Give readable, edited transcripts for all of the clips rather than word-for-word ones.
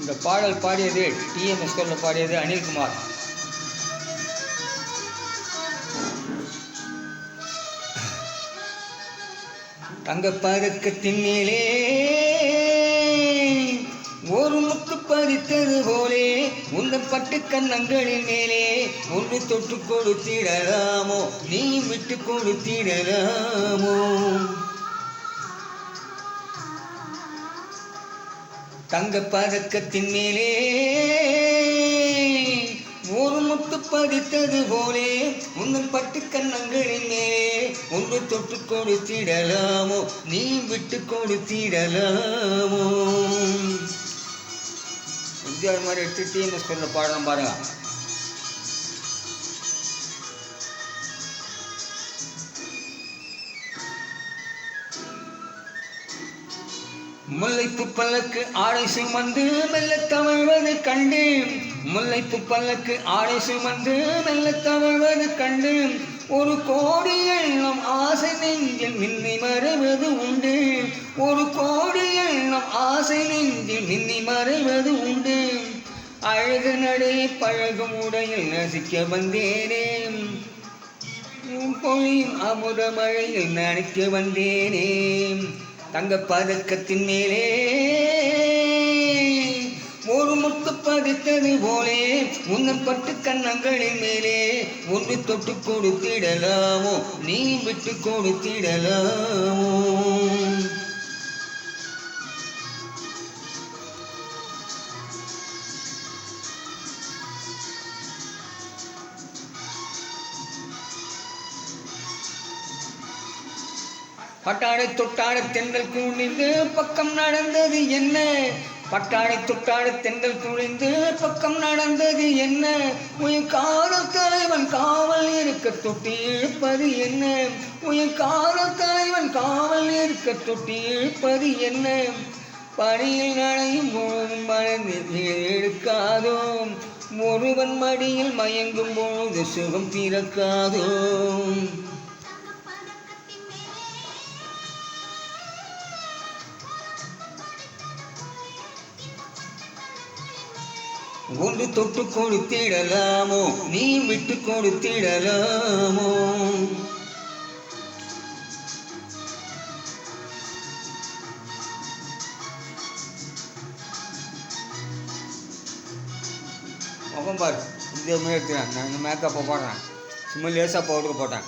இந்த பாடல் பாடியது டிஎம்எஸ்கோல பாடியது அனில்குமார். தங்கப்பதக்கத்தின் மேலே ஒரு முத்து பதித்தது போலே உங்கள் பட்டு கன்னங்களின் மேலே ஒன்று தொட்டு கொடுத்திடலாமோ, நீ விட்டு கொடுத்திடலாமோ. தங்கப்பதக்கத்தின் மேலே ஒரு முத்து பதித்தது போலே உங்கள் பட்டு கன்னங்களின் மேலே ஒன்று தொட்டு கொடுத்திடலாமோ, நீ விட்டு கொடுத்திடலாமோ. எம்ஜிஆர் மாதிரி எடுத்து டிஎம்எஸ்கோல பாடணும் பாருங்க. முல்லைப்பு பல்லக்கு ஆடை சுமந்து மெல்ல தவழ்வது கண்டு, முல்லைப்பு பல்லக்கு ஆடை சுமந்து மெல்ல தவழ்வது கண்டு, ஒரு கோடி எண்ணம் ஆசை நெஞ்சில் மின்னி மறைவது உண்டு, ஒரு கோடி எண்ணம் ஆசை நெஞ்சில் மின்னி மறைவது உண்டு. அழகு நடை பழகும் உடையில் ரசிக்க வந்தேனே, பொழியும் அமுத மழையில் நனைக்க வந்தேனே. தங்கப்பதக்கத்தின் மேலே ஒரு முத்து பதித்தது போலே உங்கள் பட்டு கன்னங்களின் மேலே ஒன்று தொட்டு கொடுத்திடலாமோ, நீ விட்டு கொடுத்திடலாமோ. பட்டாடை தொட்டாட தென்றல் குனிந்து பக்கம் நடந்தது என்ன, பட்டாடை தொட்டாட தென்றல் குனிந்து பக்கம் நடந்தது என்ன, உயிர் காதல் தலைவன் காவல் இருக்க தொட்டி இழுப்பது என்ன, உயிர் காதல் தலைவன் காவல் இருக்க தொட்டி இழுப்பது என்ன. பணியில் நனையும் பொழுதும் மனதில் எடுக்காதோ, ஒருவன் மடியில் மயங்கும் பொழுது சுகம் பிறக்காதோ. ஒன்று தொட்டு கொடுத்திடலாமோ, நீ விட்டு கொடுத்திடலாமோ. முகம் பாரு, இதே மாதிரி எடுத்துக்கிறேன். நான் இந்த மேக்கப்பை போடுறேன், சும்மா லேசாக பவுடர் போட்டேன்.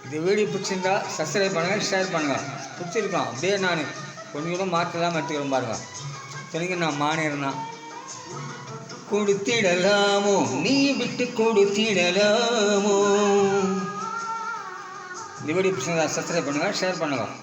இந்த வீடியோ பிடிச்சிருந்தா சப்ஸ்கிரைப் பண்ணுங்கள், ஷேர் பண்ணுங்கள். பிடிச்சிருக்கோம் அப்படியே நான் கொஞ்சம் கூட மாற்றலாம் எடுத்துக்கிறேன் பாருங்கள். தெரியுங்க, நான் மாநிலம் தான். கொடுத்திடலாமோ, நீ விட்டு கொடுத்திடலாமோ. இந்த வீடியோ பிடிச்சிருந்தா சப்ஸ்கிரைப் பண்ணுங்கள், ஷேர் பண்ணுங்கள்.